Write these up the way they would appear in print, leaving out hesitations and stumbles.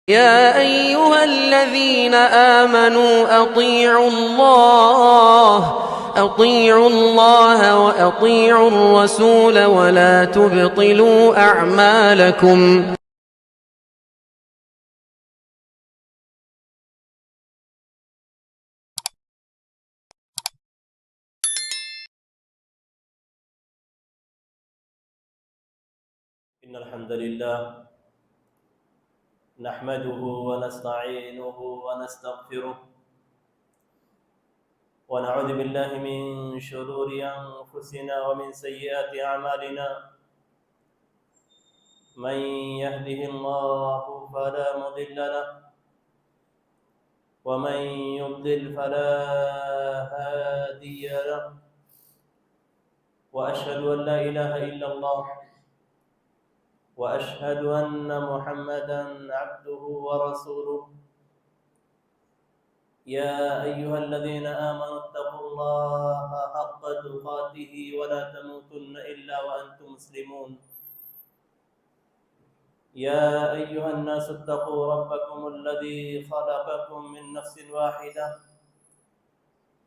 يا أيها الذين آمنوا أطيعوا الله وأطيعوا الرسول ولا تبطلوا أعمالكم. إن الحمد لله نحمده ونستعينه ونستغفره ونعوذ بالله من شرور أنفسنا ومن سيئات أعمالنا. من يهده الله فلا مضل له ومن يضلل فلا هادي له، وأشهد أن لا إله إلا الله وأشهد أن محمدًا عبده ورسوله. يا أيها الذين آمنوا اتقوا الله حق تقاته ولا تموتن إلا وأنتم مسلمون. يا أيها الناس اتقوا ربكم الذي خلقكم من نفس واحدة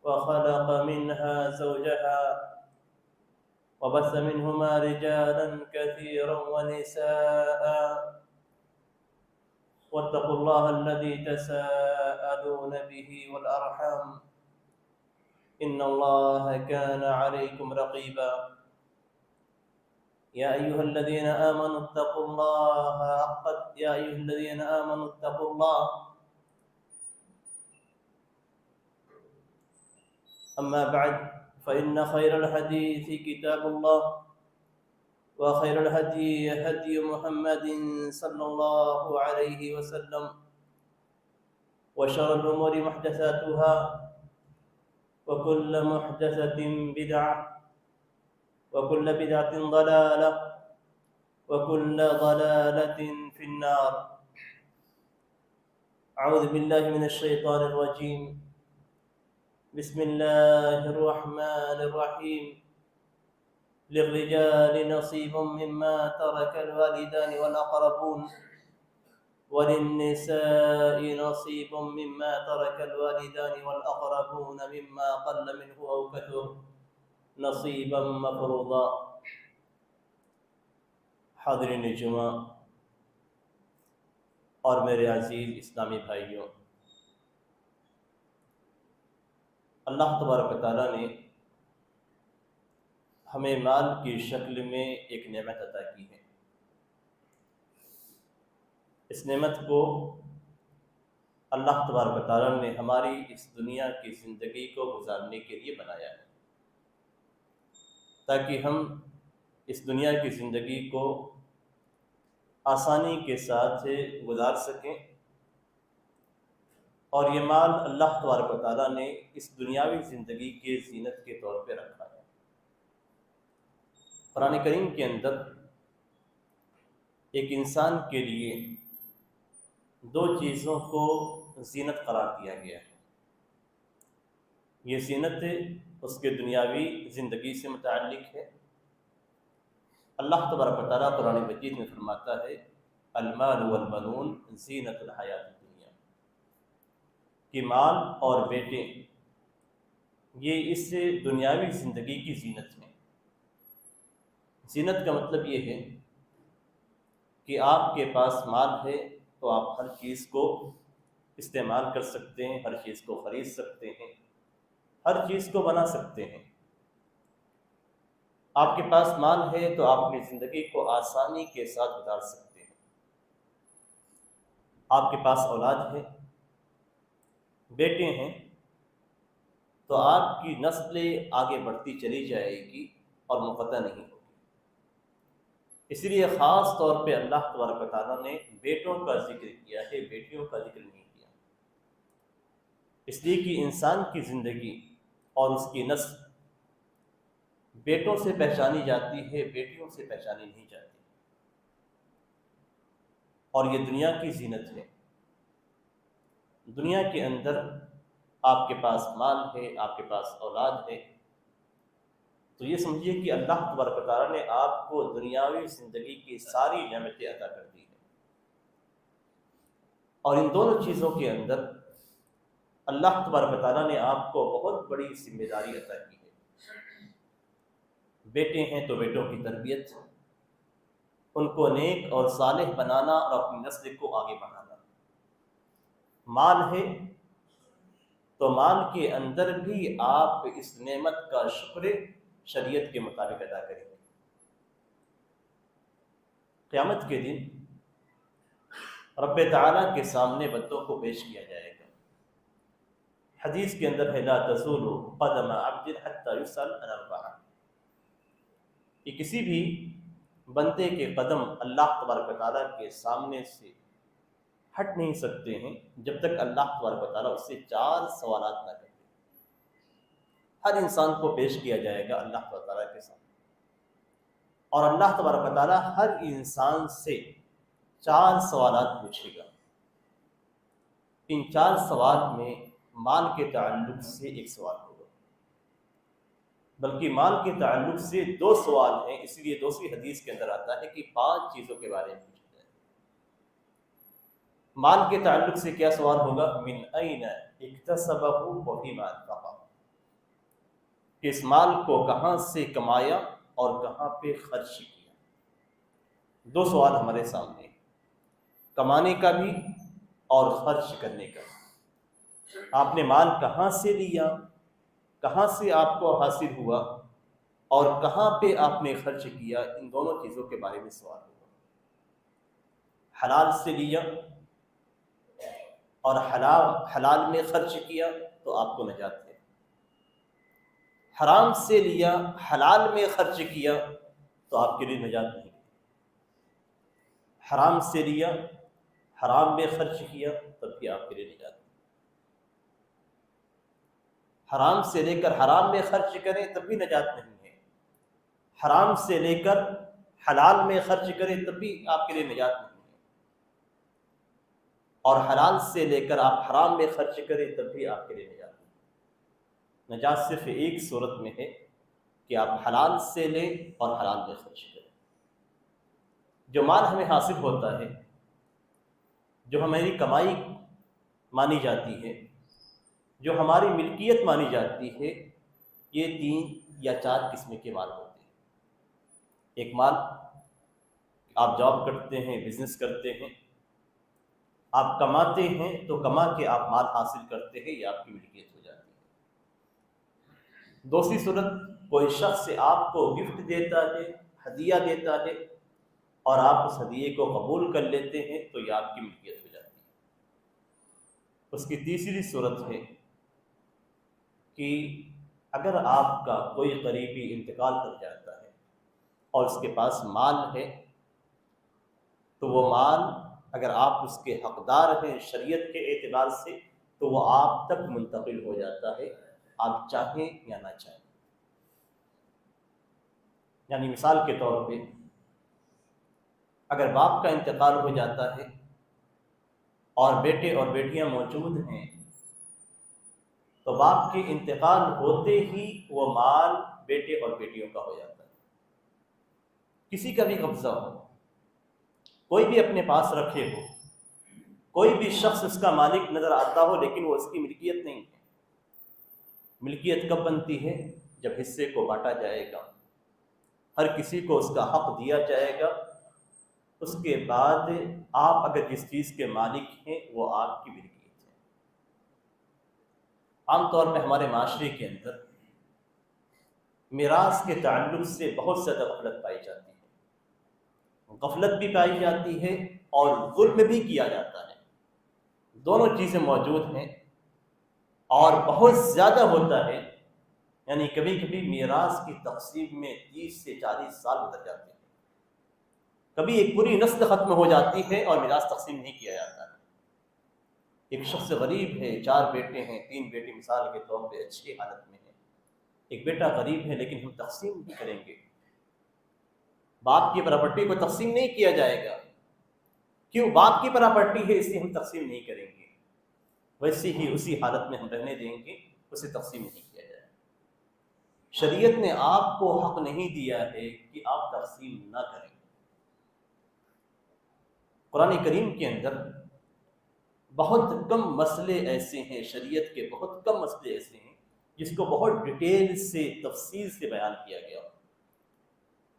وخلق منها زوجها وبث منهما رجالا كثيرا ونساء، واتقوا الله الذي تساءلون به والأرحام إن الله كان عليكم رقيبا. يا أيها الذين آمنوا اتقوا الله أما بعد، فإن خير الحديث كتاب الله وخير الهدي هدي محمد صلى الله عليه وسلم، وشر الأمور محدثاتها وكل محدثة بدعة وكل بدعة ضلالة وكل ضلالة في النار. أعوذ بالله من الشيطان الرجيم. بسم الله الرحمن الرحيم. للرجال نصيب مما ترك الوالدان والأقربون وللنساء نصيب مما ترك الوالدان والأقربون مما قل منه أو كثر نصيبا مفروضا. حاضرین جمعہ اور میرے عزیز اسلامی بھائیوں، اللہ تبارک و تعالیٰ نے ہمیں مال کی شکل میں ایک نعمت عطا کی ہے۔ اس نعمت کو اللہ تبارک و تعالیٰ نے ہماری اس دنیا کی زندگی کو گزارنے کے لیے بنایا ہے، تاکہ ہم اس دنیا کی زندگی کو آسانی کے ساتھ گزار سکیں، اور یہ مال اللہ تبارک و تعالیٰ نے اس دنیاوی زندگی کے زینت کے طور پہ رکھا ہے۔ قرآن کریم کے اندر ایک انسان کے لیے دو چیزوں کو زینت قرار دیا گیا ہے۔ یہ زینت اس کے دنیاوی زندگی سے متعلق ہے۔ اللہ تبارک و تعالیٰ قرآن مجید میں فرماتا ہے المال والبنون زینت الحیات الدنیا، کہ مال اور بیٹے یہ اس سے دنیاوی زندگی کی زینت ہیں۔ زینت کا مطلب یہ ہے کہ آپ کے پاس مال ہے تو آپ ہر چیز کو استعمال کر سکتے ہیں، ہر چیز کو خرید سکتے ہیں، ہر چیز کو بنا سکتے ہیں۔ آپ کے پاس مال ہے تو آپ اپنی زندگی کو آسانی کے ساتھ گزار سکتے ہیں۔ آپ کے پاس اولاد ہے، بیٹے ہیں، تو آپ کی نسل آگے بڑھتی چلی جائے گی اور منقطع نہیں ہوگی۔ اس لیے خاص طور پہ اللہ تبارک و تعالیٰ نے بیٹوں کا ذکر کیا ہے، بیٹیوں کا ذکر نہیں کیا، اس لیے کہ انسان کی زندگی اور اس کی نسل بیٹوں سے پہچانی جاتی ہے، بیٹیوں سے پہچانی نہیں جاتی، اور یہ دنیا کی زینت ہے۔ دنیا کے اندر آپ کے پاس مال ہے، آپ کے پاس اولاد ہے، تو یہ سمجھیے کہ اللہ تبارک و تعالیٰ نے آپ کو دنیاوی زندگی کی ساری نعمتیں عطا کر دی ہیں۔ اور ان دونوں چیزوں کے اندر اللہ تبارک و تعالیٰ نے آپ کو بہت بڑی ذمہ داری عطا کی ہے۔ بیٹے ہیں تو بیٹوں کی تربیت، ان کو نیک اور صالح بنانا اور اپنی نسل کو آگے بڑھانا۔ مال ہے تو مال کے اندر بھی آپ اس نعمت کا شکر شریعت کے مطابق ادا کریں گے۔ قیامت کے دن رب تعالیٰ کے سامنے بندوں کو پیش کیا جائے گا۔ حدیث کے اندر ہے لا تزول قدم عبد حتى يسأل عن اربع، کہ کسی بھی بندے کے قدم اللہ تبارک و تعالیٰ کے سامنے سے ہٹ نہیں سکتے ہیں جب تک اللہ تبارک و تعالیٰ اس سے 4 سوالات نہ کرے۔ ہر انسان کو پیش کیا جائے گا اللہ تبارک و تعالیٰ کے سامنے، اور اللہ تبارک و تعالیٰ ہر انسان سے 4 سوالات پوچھے گا۔ ان 4 سوال میں مال کے تعلق سے 1 سوال ہوگا، بلکہ مال کے تعلق سے 2 سوال ہیں، اس لیے دوسری حدیث کے اندر آتا ہے کہ 5 چیزوں کے بارے میں پوچھا جائے۔ مال کے تعلق سے کیا سوال ہوگا؟ من این اکتسبہ وفیما انفقہ، کہ اس مال کو کہاں سے کمایا اور کہاں پہ خرچ کیا۔ 2 سوال ہمارے سامنے، کمانے کا بھی اور خرچ کرنے کا۔ آپ نے مال کہاں سے لیا، کہاں سے آپ کو حاصل ہوا، اور کہاں پہ آپ نے خرچ کیا، ان دونوں چیزوں کے بارے میں سوال ہوگا۔ حلال سے لیا اور حلال میں خرچ کیا تو آپ کو نجات ہے، حرام سے لیا حلال میں خرچ کیا تو آپ کے لیے نجات نہیں ہے۔ حرام سے لیا حرام میں خرچ کیا تب بھی آپ کے لیے نجات نہیں۔ حرام سے لے کر حرام میں خرچ کریں تب بھی نجات نہیں ہے، حرام سے لے کر حلال میں خرچ کریں تب بھی آپ کے لیے نجات نہیں ہے، اور حلال سے لے کر آپ حرام میں خرچ کریں تب بھی آپ کے لیے نجات نہیں۔ نجات صرف ایک صورت میں ہے کہ آپ حلال سے لیں اور حلال میں خرچ کریں۔ جو مال ہمیں حاصل ہوتا ہے، جو ہماری کمائی مانی جاتی ہے، جو ہماری ملکیت مانی جاتی ہے، یہ 3 یا 4 قسم کے مال ہوتے ہیں۔ ایک مال، آپ جاب کرتے ہیں، بزنس کرتے ہیں، آپ کماتے ہیں تو کما کے آپ مال حاصل کرتے ہیں، یہ آپ کی ملکیت ہو جاتی ہے۔ دوسری صورت، کوئی شخص آپ کو گفٹ دیتا ہے، ہدیہ دیتا ہے، اور آپ اس ہدیے کو قبول کر لیتے ہیں تو یہ آپ کی ملکیت ہو جاتی ہے۔ اس کی تیسری صورت ہے کہ اگر آپ کا کوئی قریبی انتقال کر جاتا ہے اور اس کے پاس مال ہے، تو وہ مال اگر آپ اس کے حقدار ہیں شریعت کے اعتبار سے تو وہ آپ تک منتقل ہو جاتا ہے، آپ چاہیں یا نہ چاہیں۔ یعنی مثال کے طور پہ اگر باپ کا انتقال ہو جاتا ہے اور بیٹے اور بیٹیاں موجود ہیں تو باپ کے انتقال ہوتے ہی وہ مال بیٹے اور بیٹیوں کا ہو جاتا ہے۔ کسی کا بھی قبضہ ہو، کوئی بھی اپنے پاس رکھے ہو، کوئی بھی شخص اس کا مالک نظر آتا ہو لیکن وہ اس کی ملکیت نہیں ہے۔ ملکیت کب بنتی ہے؟ جب حصے کو بانٹا جائے گا، ہر کسی کو اس کا حق دیا جائے گا، اس کے بعد آپ اگر جس چیز کے مالک ہیں وہ آپ کی ملکیت ہے۔ عام طور پہ ہمارے معاشرے کے اندر میراث کے تعلق سے بہت زیادہ غفلت پائی جاتی ہے، غفلت بھی پائی جاتی ہے اور ظلم بھی کیا جاتا ہے۔ دونوں چیزیں موجود ہیں اور بہت زیادہ ہوتا ہے، یعنی کبھی کبھی میراث کی تقسیم میں 30 سے 40 سال گزر جاتے ہیں، کبھی ایک پوری نسل ختم ہو جاتی ہے اور میراث تقسیم نہیں کیا جاتا ہے۔ ایک شخص غریب ہے، 4 بیٹے ہیں، 3 بیٹے مثال کے طور پہ اچھی حالت میں ہیں، ایک بیٹا غریب ہے لیکن ہم تقسیم نہیں کریں گے، باپ کی پراپرٹی کو تقسیم نہیں کیا جائے گا، کیوں؟ باپ کی پراپرٹی ہے اس لیے ہم تقسیم نہیں کریں گے، ویسے ہی اسی حالت میں ہم رہنے دیں گے، اسے تقسیم نہیں کیا جائے گا۔ شریعت نے آپ کو حق نہیں دیا ہے کہ آپ تقسیم نہ کریں۔ قرآن کریم کے اندر بہت کم مسئلے ایسے ہیں، شریعت کے بہت کم مسئلے ایسے ہیں جس کو بہت ڈیٹیل سے تفصیل سے بیان کیا گیا۔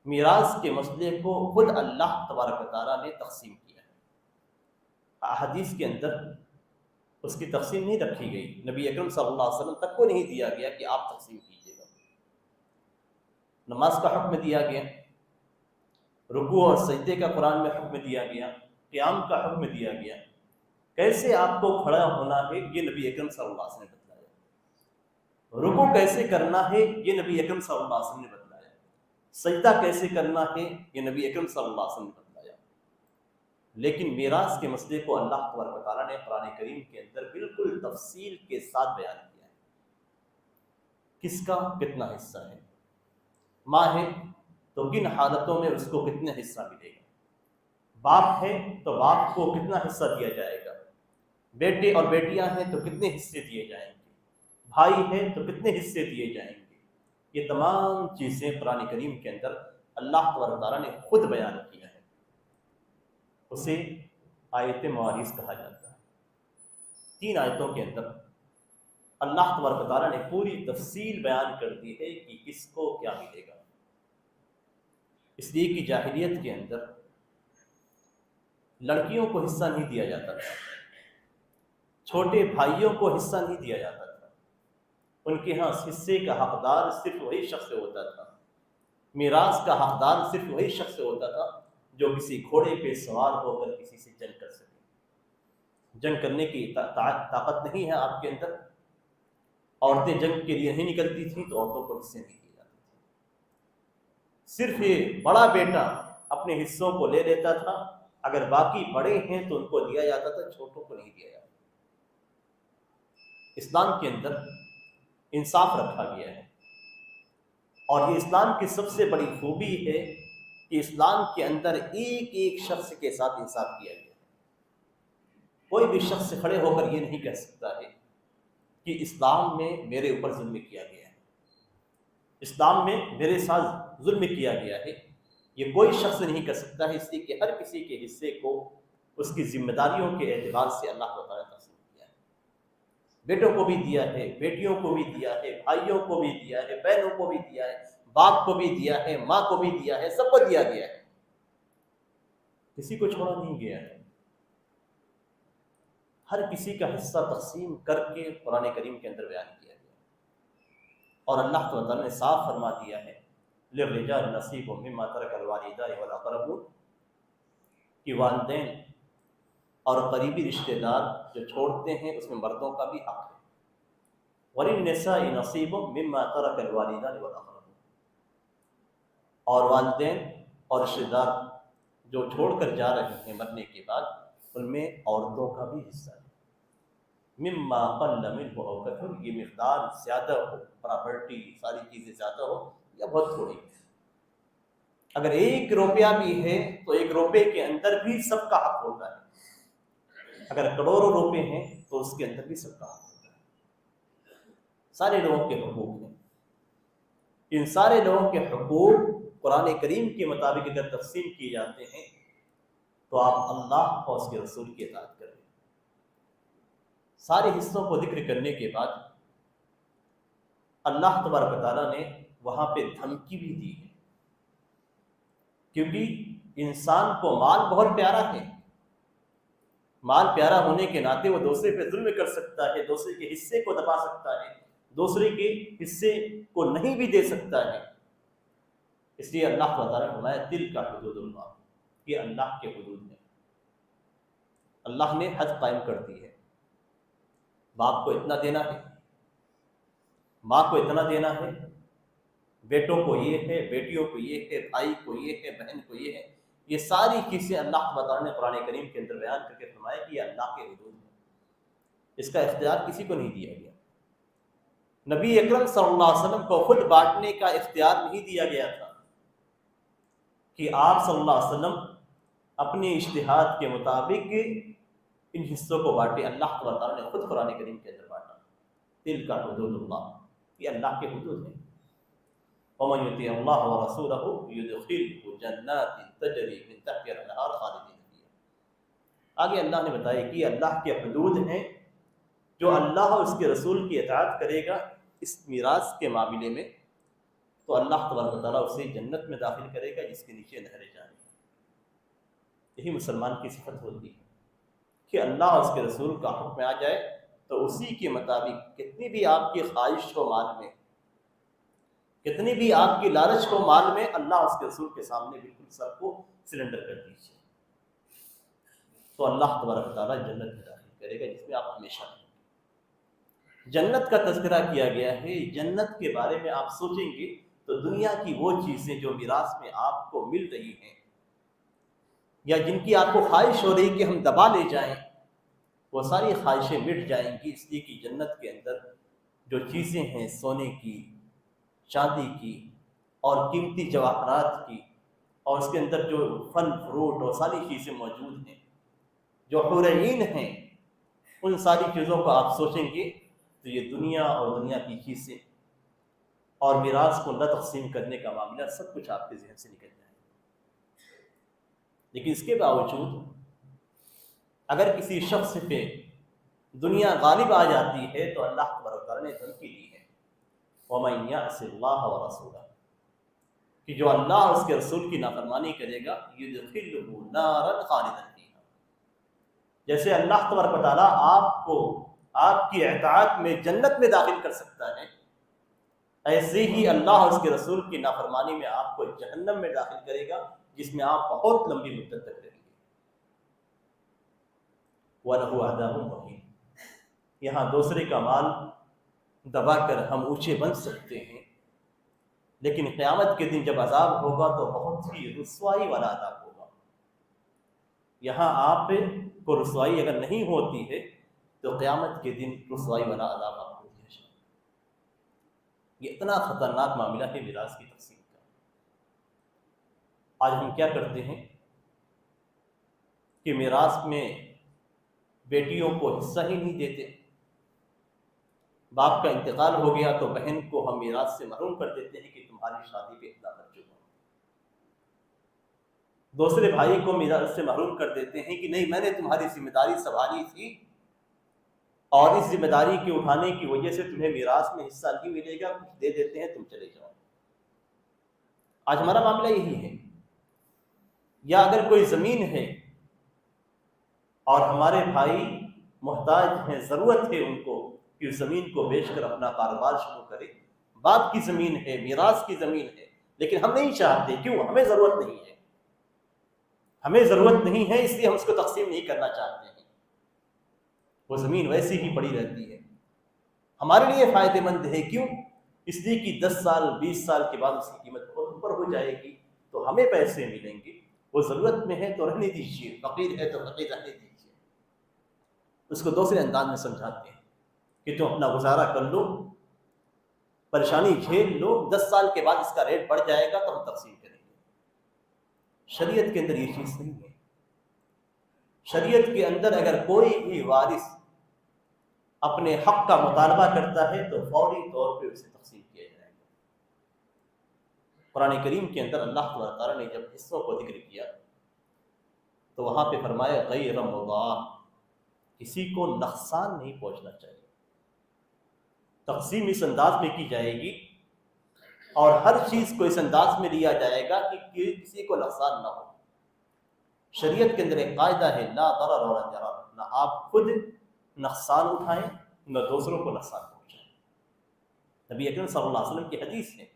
میراث کے مسئلے کو خود اللہ تبارک و تعالیٰ نے تقسیم کیا ہے۔ احادیث کے اندر اس کی تقسیم نہیں رکھی گئی، نبی اکرم صلی اللہ علیہ وسلم تک کو نہیں دیا گیا کہ آپ تقسیم کیجیے گا۔ نماز کا حکم دیا گیا، رکوع اور سجدے کا قرآن میں حکم دیا گیا، قیام کا حکم دیا گیا، کیسے آپ کو کھڑا ہونا ہے یہ نبی اکرم صلی اللہ علیہ وسلم نے بتلایا، رکوع کیسے کرنا ہے یہ نبی اکرم صلی اللہ علیہ وسلم نے بتلایا، سجدہ کیسے کرنا ہے یہ نبی اکرم صلی اللہ علیہ وسلم نے بتلایا۔ لیکن میراث کے مسئلے کو اللہ تبارک و تعالیٰ نے قرآن کریم کے اندر بالکل تفصیل کے ساتھ بیان کیا ہے، کس کا کتنا حصہ ہے، ماں ہے تو کن حالتوں میں اس کو کتنا حصہ ملے گا، باپ ہے تو باپ کو کتنا حصہ دیا جائے گا، بیٹے اور بیٹیاں ہیں تو کتنے حصے دیے جائیں گے، بھائی ہیں تو کتنے حصے دیے جائیں گے۔ یہ تمام چیزیں قرآن کریم کے اندر اللہ تبارک و تعالیٰ نے خود بیان کیا ہے، اسے آیت مواریث کہا جاتا ہے۔ 3 آیتوں کے اندر اللہ تبارک و تعالیٰ نے پوری تفصیل بیان کر دی ہے کہ کس کو کیا ملے گا، اس لیے کہ جاہلیت کے اندر لڑکیوں کو حصہ نہیں دیا جاتا تھا، چھوٹے بھائیوں کو حصہ نہیں دیا جاتا تھا، ان کے ہاں حصے کا حقدار صرف وہی شخص ہوتا تھا، میراث کا حقدار صرف وہی شخص ہوتا تھا جو کسی گھوڑے پہ سوار ہو کر کسی سے جنگ کر سکے۔ جنگ کرنے کی طاقت نہیں ہے آپ کے اندر، عورتیں جنگ کے لیے نہیں نکلتی تھیں تو عورتوں کو حصے نہیں دیے جاتے تھے، صرف یہ بڑا بیٹا اپنے حصوں کو لے لیتا تھا، اگر باقی بڑے ہیں تو ان کو دیا جاتا تھا، چھوٹوں کو نہیں دیا جاتا۔ اسلام کے اندر انصاف رکھا گیا ہے، اور یہ اسلام کی سب سے بڑی خوبی ہے کہ اسلام کے اندر ایک ایک شخص کے ساتھ انصاف کیا گیا ہے۔ کوئی بھی شخص کھڑے ہو کر یہ نہیں کہہ سکتا ہے کہ اسلام میں میرے اوپر ظلم کیا گیا ہے، اسلام میں میرے ساتھ ظلم کیا گیا ہے، یہ کوئی شخص نہیں کر سکتا ہے، اس لیے کہ ہر کسی کے حصے کو اس کی ذمہ داریوں کے اعتبار سے اللہ تعالیٰ نے تقسیم کیا ہے۔ بیٹوں کو بھی دیا ہے، بیٹیوں کو بھی دیا ہے، بھائیوں کو بھی دیا ہے، بہنوں کو بھی دیا ہے، باپ کو بھی دیا ہے، ماں کو بھی دیا ہے، سب کو دیا گیا ہے، کسی کو چھوڑا نہیں گیا ہے۔ ہر کسی کا حصہ تقسیم کر کے قرآن کریم کے اندر بیان کیا گیا، اور اللہ تعالیٰ نے صاف فرما دیا ہے للرجال نصیب مما ترک الوالدان والاقربون، کہ والدین اور قریبی رشتہ دار جو چھوڑتے ہیں اس میں مردوں کا بھی حق ہے، وللنساء نصیب مما ترک الوالدان والاقربون، اور والدین اور رشتہ دار جو چھوڑ کر جا رہے ہیں مرنے کے بعد ان میں عورتوں کا بھی حصہ ہے، مما قل منہ او کثر، یہ مقدار زیادہ ہو، پراپرٹی ساری چیزیں زیادہ ہو یا بہت تھوڑی، اگر 1 روپیہ بھی ہے تو 1 روپے کے اندر بھی سب کا حق ہوتا ہے، اگر کروڑوں روپے ہیں تو اس کے اندر بھی سب کا حق ہوتا ہے۔ سارے لوگوں کے حقوق ہیں، ان سارے لوگوں کے حقوق قرآن کریم کے مطابق اگر تقسیم کیے جاتے ہیں تو آپ اللہ اور اس کے رسول کی اطاعت کریں۔ سارے حصوں کو ذکر کرنے کے بعد اللہ تبارک و تعالیٰ نے وہاں پہ دھمکی بھی دی ہے، کیونکہ انسان کو مال بہت پیارا ہے، مال پیارا ہونے کے ناطے وہ دوسرے پہ ظلم کر سکتا ہے، دوسرے کے حصے کو دبا سکتا ہے، دوسرے کے حصے کو نہیں بھی دے سکتا ہے، اس لیے اللہ تعالیٰ نے فرمایا دل کا حدود اللہ، یہ اللہ کے حدود ہیں، اللہ نے حد قائم کر دی ہے، باپ کو اتنا دینا ہے، ماں کو اتنا دینا ہے، بیٹوں کو یہ ہے، بیٹیوں کو یہ ہے، بھائی کو یہ ہے، بہن کو یہ ہے، یہ ساری چیزیں اللہ تعالیٰ نے قرآن کریم کے اندر بیان کر کے فرمایا کہ یہ اللہ کے حدود ہیں، اس کا اختیار کسی کو نہیں دیا گیا۔ نبی اکرم صلی اللہ علیہ وسلم کو خود بانٹنے کا اختیار نہیں دیا گیا تھا کہ آپ صلی اللہ علیہ وسلم اپنے اجتہاد کے مطابق ان حصوں کو بانٹے، اللہ تعالیٰ نے خود قرآن کریم کے اندر بانٹا، دل کا حدود اللہ، یہ اللہ کے حدود ہیں۔ ومن يطع الله ورسوله يدخله جنات تجري من تحتها الانهار خالدين فيها، آگے اللہ نے بتایا کہ اللہ کے حدود ہیں، جو اللہ اور اس کے رسول کی اطاعت کرے گا اس میراث کے معاملے میں تو اللہ تبارک و تعالیٰ اسے جنت میں داخل کرے گا جس کے نیچے نہریں جائیں گی۔ یہی مسلمان کی صفت ہوتی ہے کہ اللہ اور اس کے رسول کا حکم آ جائے تو اسی کے مطابق کتنی بھی آپ کی خواہش ہو مال میں، کتنی بھی آپ کی لالچ ہو مال میں، اللہ اور اس کے رسول کے سامنے بالکل سب کو سرنڈر کر دیجیے تو اللہ تبارک و تعالیٰ جنت میں داخل کرے گا جس میں آپ ہمیشہ رہیں گے۔ جنت کا تذکرہ کیا گیا ہے، جنت کے بارے میں آپ سوچیں گے تو دنیا کی وہ چیزیں جو میراث میں آپ کو مل رہی ہیں یا جن کی آپ کو خواہش ہو رہی کہ ہم دبا لے جائیں، وہ ساری خواہشیں مٹ جائیں گی، اس لیے کہ جنت کے اندر جو چیزیں ہیں سونے کی، چاندی کی اور قیمتی جواہرات کی، اور اس کے اندر جو پھل فروٹ اور ساری چیزیں موجود ہیں، جو حور عین ہیں، ان ساری چیزوں کو آپ سوچیں گے تو یہ دنیا اور دنیا کی چیزیں اور میراث کو نہ تقسیم کرنے کا معاملہ سب کچھ آپ کے ذہن سے نکل جائے۔ لیکن اس کے باوجود اگر کسی شخص پہ دنیا غالب آ جاتی ہے تو اللہ تبارک و تعالیٰ نے دھمکی دی ہے وَمَن يَعْصِ اللَّهَ وَرَسُولَهُ کہ جو اللہ اور اس کے رسول کی نافرمانی کرے گا يُدْخِلْهُ نَارًا خَالِدًا فِيهَا، جیسے اللہ تبارک و تعالیٰ آپ کو آپ کی اطاعت میں جنت میں داخل کر سکتا ہے، ایسے ہی اللہ اور اس کے رسول کی نافرمانی میں آپ کو جہنم میں داخل کرے گا جس میں آپ بہت لمبی مدت تک رہیں گے۔ وَلَهُ عَذَابٌ مُهِينٌ، یہاں دوسرے کا مال دبا کر ہم اونچے بن سکتے ہیں، لیکن قیامت کے دن جب عذاب ہوگا تو بہت ہی رسوائی والا عذاب ہوگا۔ یہاں آپ کو رسوائی اگر نہیں ہوتی ہے تو قیامت کے دن رسوائی والا عذاب آپ کو دیا جائے۔ یہ اتنا خطرناک معاملہ ہے میراث کی تقسیم کا۔ آج ہم کیا کرتے ہیں کہ میراث میں بیٹیوں کو حصہ ہی نہیں دیتے، باپ کا انتقال ہو گیا تو بہن کو ہم میراث سے محروم کر دیتے ہیں کہ تمہاری شادی پہ اتنا خرچ ہوگا، دوسرے بھائی کو میراث سے محروم کر دیتے ہیں کہ نہیں میں نے تمہاری ذمہ داری سنبھالی تھی اور اس ذمہ داری کے اٹھانے کی وجہ سے تمہیں میراث میں حصہ نہیں ملے گا، کچھ دے دیتے ہیں تم چلے جاؤ۔ آج ہمارا معاملہ یہی ہے۔ یا اگر کوئی زمین ہے اور ہمارے بھائی محتاج ہیں، ضرورت ہے ان کو کہ اس زمین کو بیچ کر اپنا کاروبار شروع کرے، باپ کی زمین ہے، میراث کی زمین ہے، لیکن ہم نہیں چاہتے، کیوں؟ ہمیں ضرورت نہیں ہے، ہمیں ضرورت نہیں ہے اس لیے ہم اس کو تقسیم نہیں کرنا چاہتے ہیں، وہ زمین ویسی ہی پڑی رہتی ہے، ہمارے لیے فائدہ مند ہے، کیوں؟ اس لیے کہ 10 سال 20 سال کے بعد اس کی قیمت بہت اوپر ہو جائے گی تو ہمیں پیسے ملیں گے، وہ ضرورت میں ہے تو رہنے دیجیے، فقیر ہے تو فقیر رہنے دیجیے۔ اس کو دوسرے انداز میں سمجھاتے ہیں کہ تم اپنا گزارا کر لو، پریشانی جھیل لو، 10 سال کے بعد اس کا ریٹ بڑھ جائے گا تو ہم تقسیم کریں گے۔ شریعت کے اندر یہ چیز نہیں ہے۔ شریعت کے اندر اگر کوئی بھی وارث اپنے حق کا مطالبہ کرتا ہے تو فوری طور پہ اسے تقسیم کیا جائے گا۔ قرآن کریم کے اندر اللہ تعالیٰ نے جب حصوں کو ذکر کیا تو وہاں پہ فرمایا غیر مضار، کسی کو نقصان نہیں پہنچنا چاہیے۔ تقسیم اس انداز میں کی جائے گی اور ہر چیز کو اس انداز میں لیا جائے گا کہ کسی کو نقصان نہ ہو۔ شریعت کے اندر ایک قاعدہ ہے لا ضرر ولا ضرار، نہ آپ خود نقصان اٹھائیں نہ دوسروں کو نقصان پہنچائیں۔ نبی اکرم صلی اللہ علیہ وسلم کی حدیث ہے،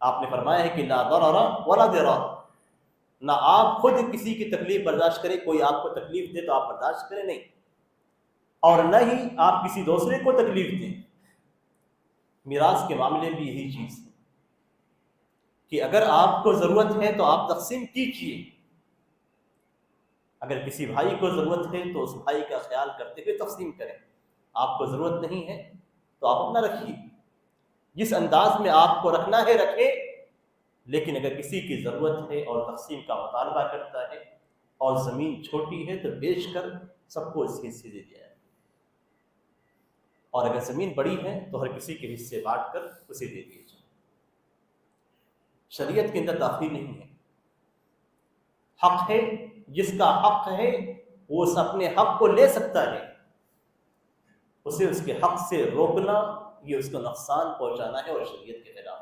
آپ نے فرمایا ہے کہ لا ضرر ولا ضرار، نہ آپ خود کسی کی تکلیف برداشت کریں، کوئی آپ کو تکلیف دے تو آپ برداشت کریں نہیں، اور نہ ہی آپ کسی دوسرے کو تکلیف دیں۔ میراث کے معاملے بھی یہی چیز ہے کہ اگر آپ کو ضرورت ہے تو آپ تقسیم کیجیے، اگر کسی بھائی کو ضرورت ہے تو اس بھائی کا خیال کرتے ہوئے تقسیم کریں، آپ کو ضرورت نہیں ہے تو آپ اپنا رکھیے، جس انداز میں آپ کو رکھنا ہے رکھیں، لیکن اگر کسی کی ضرورت ہے اور تقسیم کا مطالبہ کرتا ہے اور زمین چھوٹی ہے تو بیچ کر سب کو اس کے حصے دے دیا جائے، اور اگر زمین بڑی ہے تو ہر کسی کے حصے بانٹ کر اسے دے دیے جائے۔ شریعت کے اندر تاخیر نہیں ہے، حق ہے، جس کا حق ہے وہ اس اپنے حق کو لے سکتا ہے، اسے اس کے حق سے روکنا یہ اس کو نقصان پہنچانا ہے اور شریعت کے خلاف۔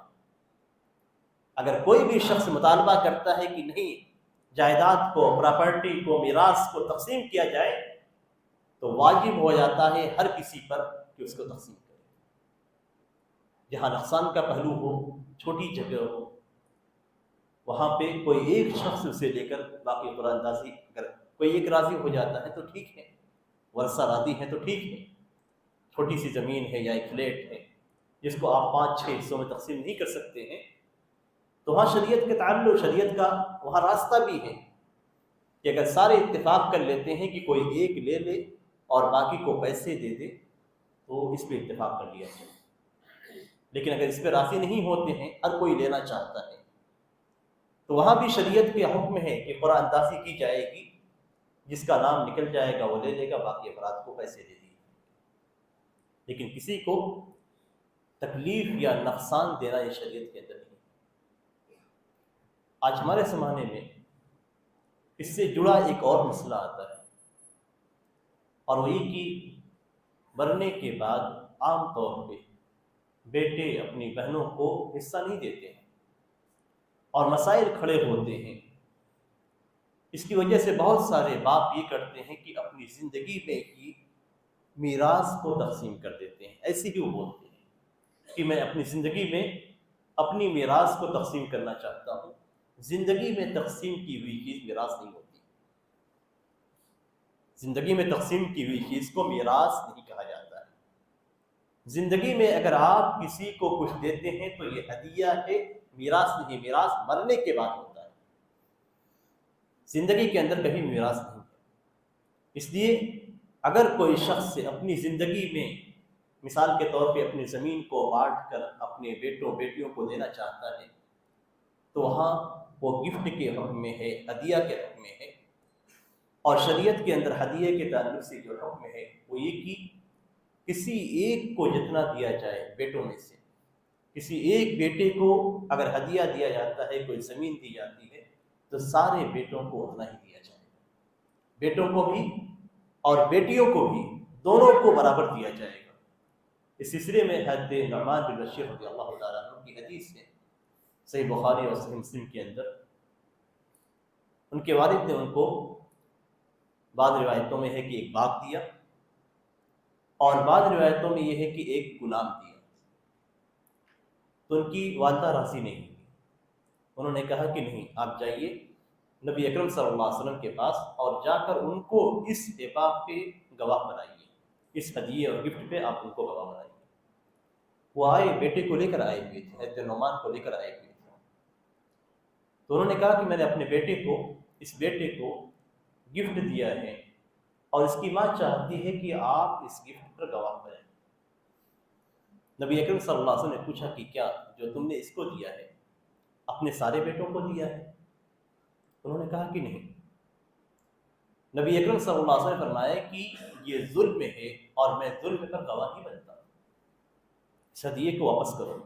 اگر کوئی بھی شخص مطالبہ کرتا ہے کہ نہیں جائیداد کو، پراپرٹی کو، میراث کو تقسیم کیا جائے، تو واجب ہو جاتا ہے ہر کسی پر کہ اس کو تقسیم کرے۔ جہاں نقصان کا پہلو ہو، چھوٹی جگہ ہو، وہاں پہ کوئی ایک شخص اسے لے کر، باقی قرآن اندازی اگر کوئی ایک راضی ہو جاتا ہے تو ٹھیک ہے، ورثہ راضی ہے تو ٹھیک ہے۔ چھوٹی سی زمین ہے یا ایک فلیٹ ہے جس کو آپ 5-6 حصوں میں تقسیم نہیں کر سکتے ہیں، تو وہاں شریعت کے تعلق، شریعت کا وہاں راستہ بھی ہے کہ اگر سارے اتفاق کر لیتے ہیں کہ کوئی ایک لے لے اور باقی کو پیسے دے دے تو اس پہ اتفاق کر لیا جائے۔ لیکن اگر اس پہ راضی نہیں ہوتے ہیں، ہر کوئی لینا چاہتا ہے، تو وہاں بھی شریعت کے حکم ہے کہ قرآن اندازی کی جائے گی، جس کا نام نکل جائے گا وہ لے لے گا، باقی افراد کو پیسے دے دیے۔ لیکن کسی کو تکلیف یا نقصان دینا یہ شریعت کے اندر نہیں۔ آج ہمارے زمانے میں اس سے جڑا ایک اور مسئلہ آتا ہے، اور وہ یہ کہ مرنے کے بعد عام طور پہ بیٹے اپنی بہنوں کو حصہ نہیں دیتے ہیں اور مسائل کھڑے ہوتے ہیں۔ اس کی وجہ سے بہت سارے باپ یہ کرتے ہیں کہ اپنی زندگی میں ہی میراث کو تقسیم کر دیتے ہیں۔ ایسے ہی وہ بولتے ہیں کہ میں اپنی زندگی میں اپنی میراث کو تقسیم کرنا چاہتا ہوں۔ زندگی میں تقسیم کی ہوئی چیز میراث نہیں ہوتی، زندگی میں تقسیم کی ہوئی چیز کو میراث نہیں کہا جاتا ہے۔ زندگی میں اگر آپ کسی کو کچھ دیتے ہیں تو یہ ہدیہ ہے، میراث نہیں۔ میراث مرنے کے بعد ہوتا ہے، زندگی کے اندر کبھی میراث نہیں ہے۔ اس لیے اگر کوئی شخص اپنی زندگی میں مثال کے طور پہ اپنی زمین کو بانٹ کر اپنے بیٹوں بیٹیوں کو دینا چاہتا ہے تو وہاں وہ گفٹ کے حکم میں ہے، ہدیہ کے حکم میں ہے۔ اور شریعت کے اندر ہدیہ کے تعلق سے جو حکم ہے وہ یہ کہ کسی ایک کو جتنا دیا جائے بیٹوں میں سے، کسی ایک بیٹے کو اگر ہدیہ دیا جاتا ہے، کوئی زمین دی جاتی ہے، تو سارے بیٹوں کو اتنا ہی دیا جائے، بیٹوں کو بھی اور بیٹیوں کو بھی، دونوں کو برابر دیا جائے گا۔ اس سلسلے میں حضرت نعمان بن بشیر رضی اللہ تعالیٰ عنہ کی حدیث ہے صحیح بخاری اور صحیح مسلم کے اندر، ان کے والد نے ان کو بعض روایتوں میں ہے کہ ایک باغ دیا، اور بعض روایتوں میں یہ ہے کہ ایک غلام دیا۔ تو ان کی والدہ راضی نہیں ہوئی، انہوں نے کہا کہ نہیں، آپ جائیے نبی اکرم صلی اللہ علیہ وسلم کے پاس اور جا کر ان کو اس عقاب پہ گواہ بنائیے، اس ہدیے اور گفٹ پہ آپ ان کو گواہ بنائیے۔ وہ آئے، بیٹے کو لے کر آئے ہوئے تھے، حضرت نعمان کو لے کر آئے ہوئے تھے۔ تو انہوں نے کہا کہ میں نے اپنے بیٹے کو، اس بیٹے کو گفٹ دیا ہے، اور اس کی ماں چاہتی ہے کہ آپ اس گفٹ پر گواہ بنیں۔ نبی اکرم صلی اللہ علیہ وسلم نے پوچھا کہ کیا جو تم نے اس کو دیا ہے اپنے سارے بیٹوں کو دیا ہے؟ انہوں نے کہا کہ نہیں۔ نبی اکرم صلی اللہ علیہ وسلم نے فرمایا کہ یہ ظلم ہے اور میں ظلم پر گواہ نہیں بنتا، اس ہدیے کو واپس کرو۔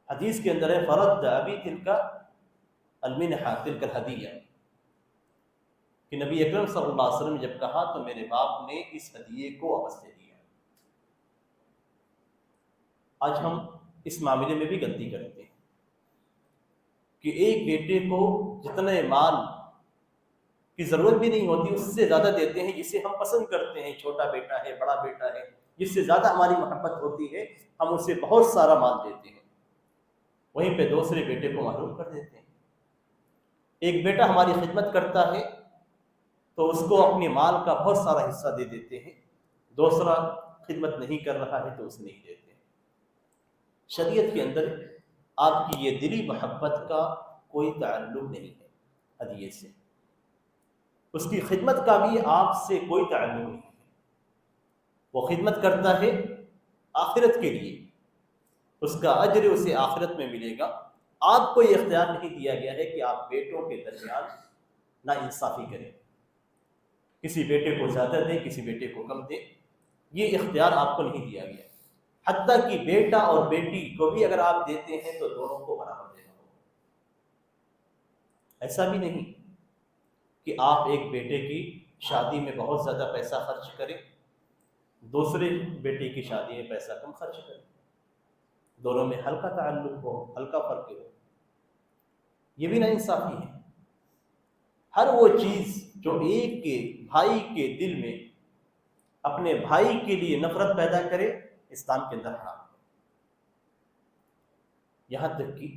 حدیث کے اندر ہے فرد ابی تلک المنحہ تلک الہدیہ، کہ نبی اکرم صلی اللہ علیہ وسلم نے جب کہا تو میرے باپ نے اس ہدیے کو واپس دے دیا۔ آج ہم اس معاملے میں بھی غلطی کرتے ہیں کہ ایک بیٹے کو جتنے مال کی ضرورت بھی نہیں ہوتی اس سے زیادہ دیتے ہیں، جسے ہم پسند کرتے ہیں، چھوٹا بیٹا ہے، بڑا بیٹا ہے، جس سے زیادہ ہماری محبت ہوتی ہے، ہم اسے بہت سارا مال دیتے ہیں، وہیں پہ دوسرے بیٹے کو محروم کر دیتے ہیں۔ ایک بیٹا ہماری خدمت کرتا ہے تو اس کو اپنے مال کا بہت سارا حصہ دے دیتے ہیں، دوسرا خدمت نہیں کر رہا ہے تو اسے نہیں دیتے۔ شریعت کے اندر آپ کی یہ دلی محبت کا کوئی تعلق نہیں ہے ہدیے سے، اس کی خدمت کا بھی آپ سے کوئی تعلق نہیں ہے۔ وہ خدمت کرتا ہے آخرت کے لیے، اس کا اجر اسے آخرت میں ملے گا۔ آپ کو یہ اختیار نہیں دیا گیا ہے کہ آپ بیٹوں کے درمیان ناانصافی کریں، کسی بیٹے کو زیادہ دیں، کسی بیٹے کو کم دیں، یہ اختیار آپ کو نہیں دیا گیا۔ حتیٰ کہ بیٹا اور بیٹی کو بھی اگر آپ دیتے ہیں تو دونوں کو برابر دینا ہوگا۔ ایسا بھی نہیں کہ آپ ایک بیٹے کی شادی میں بہت زیادہ پیسہ خرچ کریں، دوسرے بیٹے کی شادی میں پیسہ کم خرچ کریں، دونوں میں ہلکا تعلق ہو، ہلکا فرق ہو، یہ بھی ناانصافی ہے۔ ہر وہ چیز جو ایک کے بھائی کے دل میں اپنے بھائی کے لیے نفرت پیدا کرے، اسلام کے اندر حرام ہے۔ یہاں تک کہ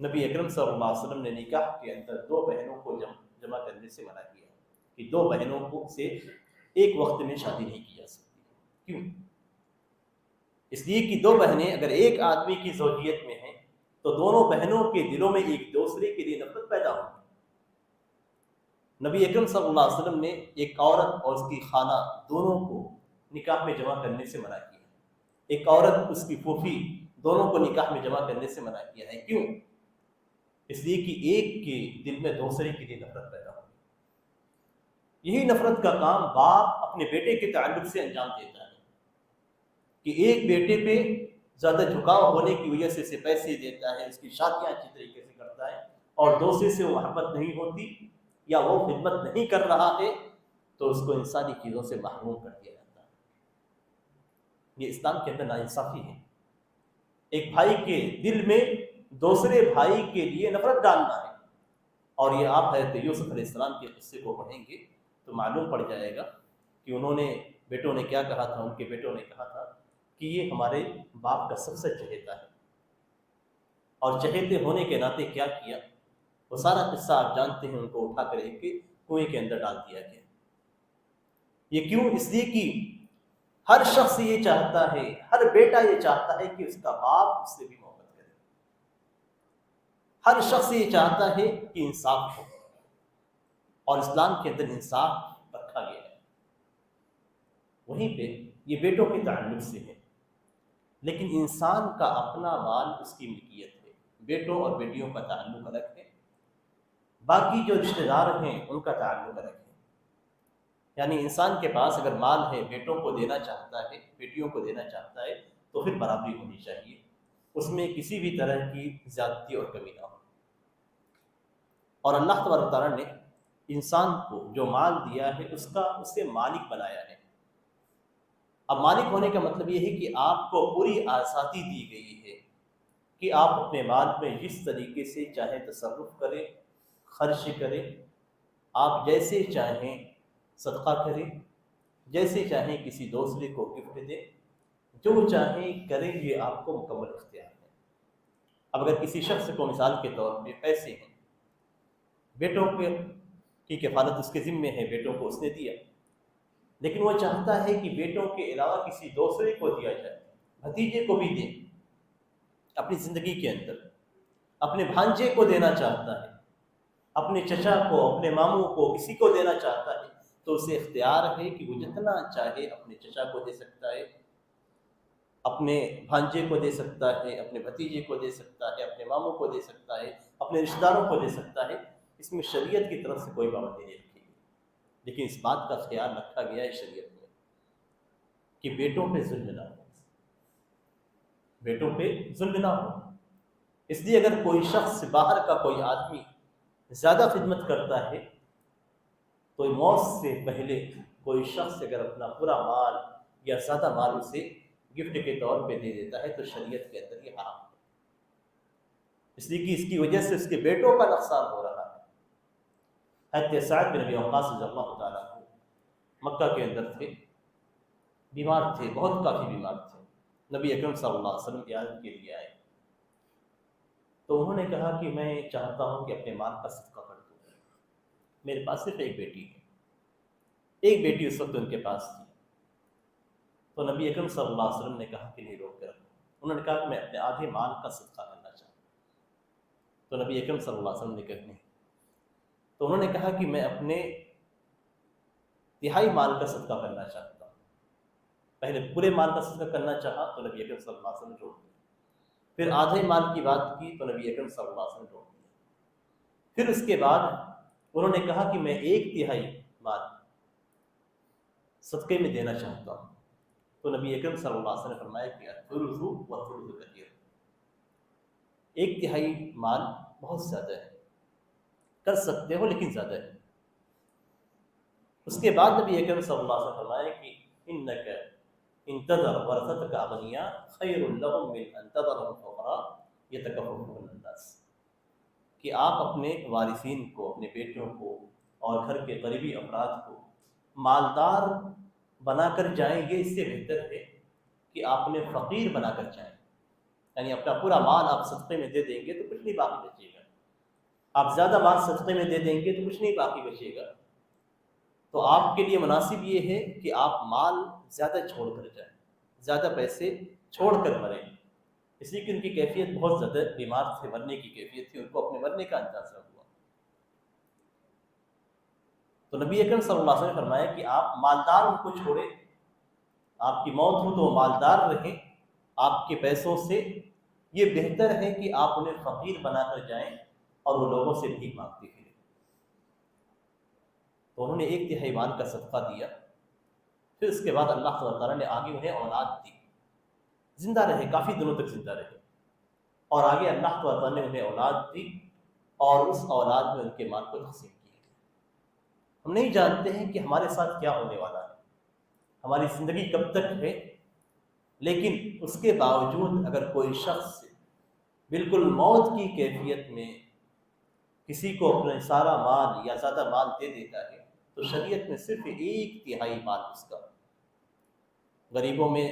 نبی اکرم صلی اللہ علیہ وسلم نے نکاح کے اندر دو بہنوں کو جمع کرنے سے منع کیا کہ دو بہنوں کو سے ایک وقت میں شادی نہیں کی جا سکتی۔ کیوں؟ اس لیے کہ دو بہنیں اگر ایک آدمی کی زوجیت میں ہیں تو دونوں بہنوں کے دلوں میں ایک دوسرے کے لیے نفرت پیدا ہوگی۔ نبی اکرم صلی اللہ علیہ وسلم نے ایک عورت اور اس کی خالہ دونوں کو نکاح میں جمع کرنے سے منع کیا، ایک عورت اس کی پھوپھی دونوں کو نکاح میں جمع کرنے سے منع کیا ہے۔ کیوں؟ اس لیے کہ ایک کے دل میں دوسرے کے لیے نفرت پیدا ہو۔ یہی نفرت کا کام باپ اپنے بیٹے کے تعلق سے انجام دیتا ہے کہ ایک بیٹے پہ زیادہ جھکاؤ ہونے کی وجہ سے اسے پیسے دیتا ہے، اس کی شادیاں اچھی طریقے سے کرتا ہے، اور دوسرے سے وہ محبت نہیں ہوتی یا وہ خدمت نہیں کر رہا ہے تو اس کو انسانی چیزوں سے محروم کر دیا جاتا ہے۔ یہ اسلام کے اندر ناانصافی ہے۔ ایک بھائی کے دل میں دوسرے بھائی کے لیے نفرت ڈالنا ہے، اور یہ آپ حضرت یوسف علیہ السلام کے قصے کو پڑھیں گے تو معلوم پڑ جائے گا کہ بیٹوں نے کیا کہا تھا۔ ان کے بیٹوں نے کہا تھا کہ یہ ہمارے باپ کا سب سے چہیتا ہے، اور چہیتے ہونے کے ناطے کیا کیا، وہ سارا قصہ آپ جانتے ہیں۔ ان کو اٹھا کر ایک کنویں کے اندر ڈال دیا گیا۔ یہ کیوں؟ اس لیے کہ ہر شخص یہ چاہتا ہے، ہر بیٹا یہ چاہتا ہے کہ اس کا باپ اس سے بھی محبت کرے، ہر شخص یہ چاہتا ہے کہ انصاف ہو، اور اسلام کے اندر انصاف رکھا گیا ہے۔ وہیں پہ یہ بیٹوں کے تعلق سے ہے، لیکن انسان کا اپنا مال اس کی ملکیت ہے۔ بیٹوں اور بیٹیوں کا تعلق الگ ہے، باقی جو رشتہ دار ہیں ان کا تعلق الگ ہے۔ یعنی انسان کے پاس اگر مال ہے، بیٹوں کو دینا چاہتا ہے، بیٹیوں کو دینا چاہتا ہے، تو پھر برابری ہونی چاہیے، اس میں کسی بھی طرح کی زیادتی اور کمی نہ ہو۔ اور اللہ تبارک و تعالیٰ نے انسان کو جو مال دیا ہے اس سے مالک بنایا ہے۔ اب مالک ہونے کا مطلب یہ ہے کہ آپ کو پوری آزادی دی گئی ہے کہ آپ اپنے مال میں جس طریقے سے چاہیں تصرف کریں، خرچ کریں، آپ جیسے چاہیں صدقہ کریں، جیسے چاہیں کسی دوسرے کو گفٹ دیں، جو چاہیں کریں، یہ آپ کو مکمل اختیار ہے۔ اب اگر کسی شخص کو مثال کے طور پہ پیسے ہیں، بیٹوں کی کفالت اس کے ذمے ہے، بیٹوں کو اس نے دیا، لیکن وہ چاہتا ہے کہ بیٹوں کے علاوہ کسی دوسرے کو دیا جائے، بھتیجے کو بھی دیں، اپنی زندگی کے اندر اپنے بھانجے کو دینا چاہتا ہے، اپنے چچا کو، اپنے ماموں کو، کسی کو دینا چاہتا ہے، تو اسے اختیار ہے کہ وہ جتنا چاہے اپنے چچا کو دے سکتا ہے، اپنے بھانجے کو دے سکتا ہے، اپنے بھتیجے کو دے سکتا ہے، اپنے ماموں کو دے سکتا ہے، اپنے رشتہ داروں کو دے سکتا ہے۔ اس میں شریعت کی طرف سے کوئی پابندی نہیں رکھی گئی، لیکن اس بات کا خیال رکھا گیا ہے شریعت میں کہ بیٹوں پہ ظلم نہ ہو، بیٹوں پہ ظلم نہ ہو۔ اس لیے اگر کوئی شخص باہر کا کوئی آدمی زیادہ خدمت کرتا ہے تو موت سے پہلے کوئی شخص اگر اپنا پورا مال یا زیادہ مال اسے گفٹ کے طور پہ دے دیتا ہے تو شریعت کے اندر یہ حرام ہے، اس لیے کہ اس کی وجہ سے اس کے بیٹوں کا نقصان ہو رہا ہے۔ حضرت سعد بن ابی وقاص رضی اللہ تعالیٰ عنہ مکہ کے اندر تھے، بیمار تھے، بہت کافی بیمار تھے، نبی اکرم صلی اللہ علیہ وسلم کی عیادت کے لیے آئے، تو انہوں نے کہا کہ میں چاہتا ہوں کہ اپنے مال کا صدقہ کر دوں، میرے پاس صرف ایک بیٹی ہے، ایک بیٹی اس وقت ان کے پاس تھی۔ تو نبی اکرم صلی اللہ علیہ وسلم نے کہا کہ نہیں، روک کے رکھو۔ انہوں نے کہا کہ میں اپنے آدھے مال کا صدقہ کرنا چاہتا ہوں، تو نبی اکرم صلی اللہ علیہ وسلم نے کہا نہیں، تو انہوں نے کہا کہ میں اپنے تہائی مال کا صدقہ کرنا چاہتا ہوں۔ پہلے پورے مال کا صدقہ کرنا چاہا تو نبی اکرم صلی اللہ علیہ وسلم نے روک دیا، پھر آدھے مال کی بات کی تو نبی اکرم صلی اللہ علیہ وسلم نے روک دیا، پھر اس کے بعد انہوں نے کہا کہ میں ایک تہائی مال صدقے میں دینا چاہتا ہوں، تو نبی اکرم صلی اللہ علیہ وسلم نے فرمایا کہ الثلث والثلث کثیر، ایک تہائی مال بہت زیادہ ہے، کر سکتے ہو لیکن زیادہ ہے، اس کے بعد نبی اکرم صلی اللہ علیہ وسلم فرمایا کہ انک انتظر ورثتک اغنیاء خیر لهم من ان تذرهم فقراء یتکففون الناس، کہ آپ اپنے وارثین کو، اپنے بیٹوں کو اور گھر کے قریبی افراد کو مالدار بنا کر جائیں گے، اس سے بہتر ہے کہ آپ انہیں فقیر بنا کر جائیں، یعنی اپنا پورا مال آپ صدقے میں دے دیں گے تو کچھ نہیں باقی بچے گا، آپ زیادہ مال صدقے میں دے دیں گے تو کچھ نہیں باقی بچے گا، تو آپ کے لیے مناسب یہ ہے کہ آپ مال زیادہ چھوڑ کر جائیں، زیادہ پیسے چھوڑ کر مریں، اس لیے کہ ان کی کیفیت بہت زیادہ بیمار تھے، مرنے کی کیفیت تھی، ان کو اپنے مرنے کا اندازہ ہوا۔ تو نبی اکرم صلی اللہ علیہ وسلم نے فرمایا کہ آپ مالدار ان کو چھوڑیں، آپ کی موت ہو تو وہ مالدار رہیں آپ کے پیسوں سے، یہ بہتر ہے کہ آپ انہیں فقیر بنا کر جائیں اور وہ لوگوں سے بھیک مانگتے پھریں۔ تو انہوں نے 1/3 مال کا صدقہ دیا، پھر اس کے بعد اللہ تعالیٰ نے آگے انہیں اولاد دی، زندہ رہے، کافی دنوں تک زندہ رہے، اور آگے اللہ تعالیٰ نے انہیں اولاد دی اور اس اولاد میں ان کے مال کو تقسیم کیا۔ ہم نہیں جانتے ہیں کہ ہمارے ساتھ کیا ہونے والا ہے، ہماری زندگی کب تک ہے، لیکن اس کے باوجود اگر کوئی شخص بالکل موت کی کیفیت میں کسی کو اپنا سارا مال یا زیادہ مال دے دیتا ہے تو شریعت میں صرف 1/3 مال اس کا غریبوں میں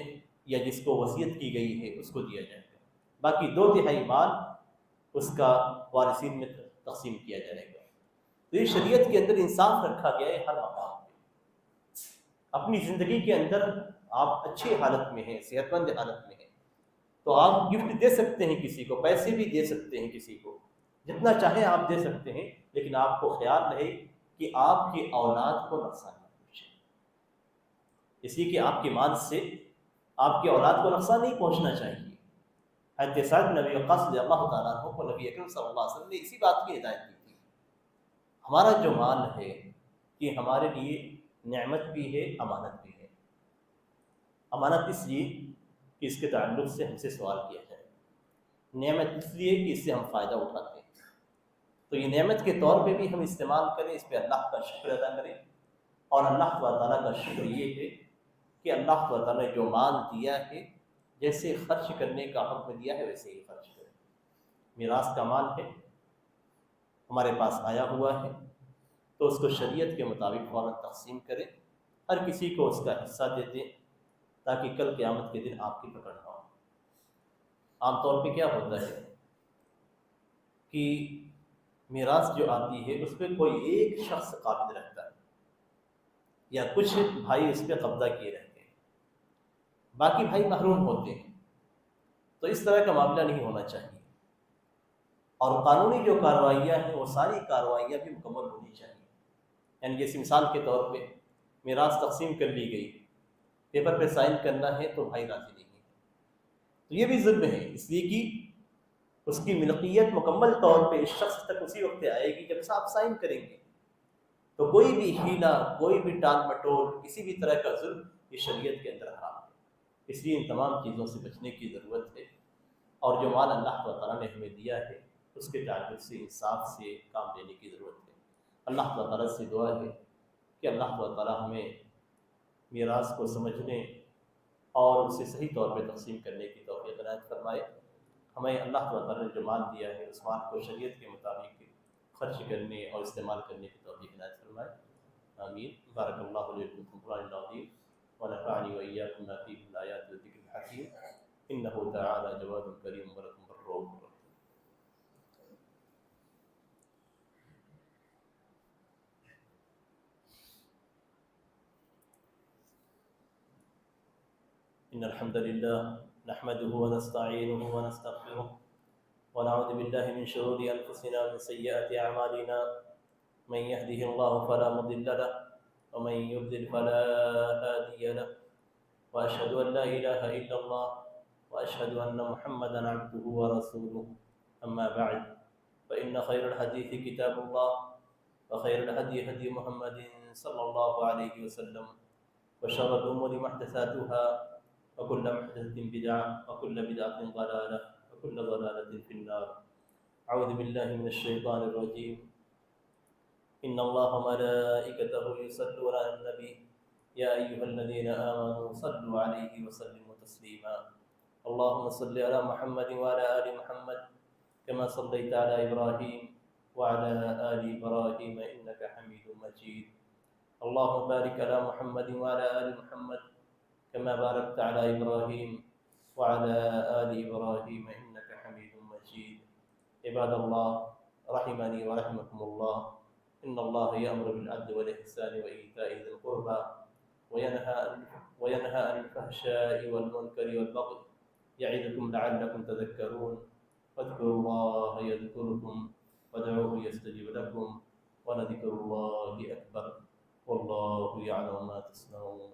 یا جس کو وصیت کی گئی ہے اس کو دیا جائے گا، باقی 2/3 مال اس کا وارثین میں تقسیم کیا جائے گا۔ تو یہ شریعت کے اندر انصاف رکھا گیا ہے ہر مقام پہ۔ اپنی زندگی کے اندر آپ اچھی حالت میں ہیں، صحت مند حالت میں ہیں، تو آپ گفٹ دے سکتے ہیں، کسی کو پیسے بھی دے سکتے ہیں، کسی کو جتنا چاہیں آپ دے سکتے ہیں، لیکن آپ کو خیال رہے کہ آپ کی اولاد کو نقصان نہ پہنچے، اس لیے کہ آپ کے مال سے آپ کی اولاد کو نقصان نہیں پہنچنا چاہیے۔ حضرت سعد بن ابی وقاص رضی اللہ تعالیٰ عنہ کو نبی اکرم صلی اللہ علیہ وسلم نے اسی بات کی ہدایت دی تھی، ہمارا جو مال ہے یہ ہمارے لیے نعمت بھی ہے، امانت بھی ہے۔ امانت اس لیے کہ اس کے تعلق سے ہم سے سوال کیا جائے، نعمت اس لیے کہ اس سے ہم فائدہ اٹھاتے ہیں، تو یہ نعمت کے طور پہ بھی ہم استعمال کریں، اس پہ اللہ کا شکر ادا کریں، اور اللہ تعالیٰ کا شکر یہ ہے کہ اللہ تعالیٰ نے جو مال دیا ہے جیسے خرچ کرنے کا حکم دیا ہے ویسے ہی خرچ کریں۔ میراث کا مال ہے، ہمارے پاس آیا ہوا ہے، تو اس کو شریعت کے مطابق فوراً تقسیم کریں، ہر کسی کو اس کا حصہ دے دیں تاکہ کل قیامت کے دن آپ کی پکڑ نہ ہو۔ عام طور پہ کیا ہوتا ہے کہ میراث جو آتی ہے اس پہ کوئی ایک شخص قابض رہتا ہے یا کچھ بھائی اس پہ قبضہ کیے رہتے ہیں، باقی بھائی محروم ہوتے ہیں، تو اس طرح کا معاملہ نہیں ہونا چاہیے، اور قانونی جو کارروائیاں ہیں وہ ساری کارروائیاں بھی مکمل ہونی چاہیے۔ یعنی جیسے مثال کے طور پہ میراث تقسیم کر لی گئی، پیپر پہ سائن کرنا ہے تو بھائی راضی نہیں ہے، تو یہ بھی ظلم ہے، اس لیے کہ اس کی ملکیت مکمل طور پہ اس شخص تک اسی وقت آئے گی جب آپ سائن کریں گے، تو کوئی بھی ہیلا، کوئی بھی ٹال مٹول، کسی بھی طرح کا ظلم یہ شریعت کے اندر حرام ہے، اس لیے ان تمام چیزوں سے بچنے کی ضرورت ہے، اور جو مال اللہ تعالیٰ نے ہمیں دیا ہے اس کے تعلق سے انصاف سے کام لینے کی ضرورت ہے۔ اللہ تعالیٰ سے دعا ہے کہ اللہ تعالیٰ ہمیں میراث کو سمجھنے اور اسے صحیح طور پہ تقسیم کرنے کی توفیق عنایت فرمائے۔ ہمیں اللہ تعالیٰ نے جو مال دیا ہے اس مال کو شریعت کے مطابق خرچ کرنے اور استعمال کرنے کی توفیق عنایت فرمائے، آمین۔ بارک اللہ علیکم فی القرآن العظیم ونفعنی وإیاکم بما فیہ من الآیات والذکر الحکیم، انہ تعالی جواد کریم ولکم بالرؤوف الرحیم۔ إن الحمد لله نحمده ونستعينه ونستغفره ونعوذ بالله من شرور أنفسنا ومن سيئات أعمالنا، من يهده الله فلا مضل له ومن يضلل فلا هادي له، وأشهد أن لا إله إلا الله وأشهد أن محمدا عبده ورسوله، أما بعد فإن خير الحديث كتاب الله وخير الهدي هدي محمد صلى الله عليه وسلم، وشر الأمور محدثاتها وكل محدثة بدعة وكل بدعة ضلالة وكل ضلالة في النار۔ أعوذ بالله من الشيطان الرجيم، إن الله وملائكته يصلون على النبي يا أيها الذين آمنوا صلوا عليه وسلموا تسليما اللهم صل على محمد وعلى آل محمد كما صليت على إبراهيم وعلى آل إبراهيم إنك حميد مجيد اللهم بارك على محمد وعلى آل محمد كما باركت على إبراهيم وعلى آل إبراهيم إنك حميد مجيد عباد الله رحمني ورحمكم الله إن الله يأمر بالعدل والإحسان وإيتاء ذي القربى وينهى عن الفحشاء والمنكر والبغي يعظكم لعلكم تذكرون فاذكروا الله يذكركم وادعوه يستجب لكم ولذكر الله أكبر والله يعلم ما تصنعون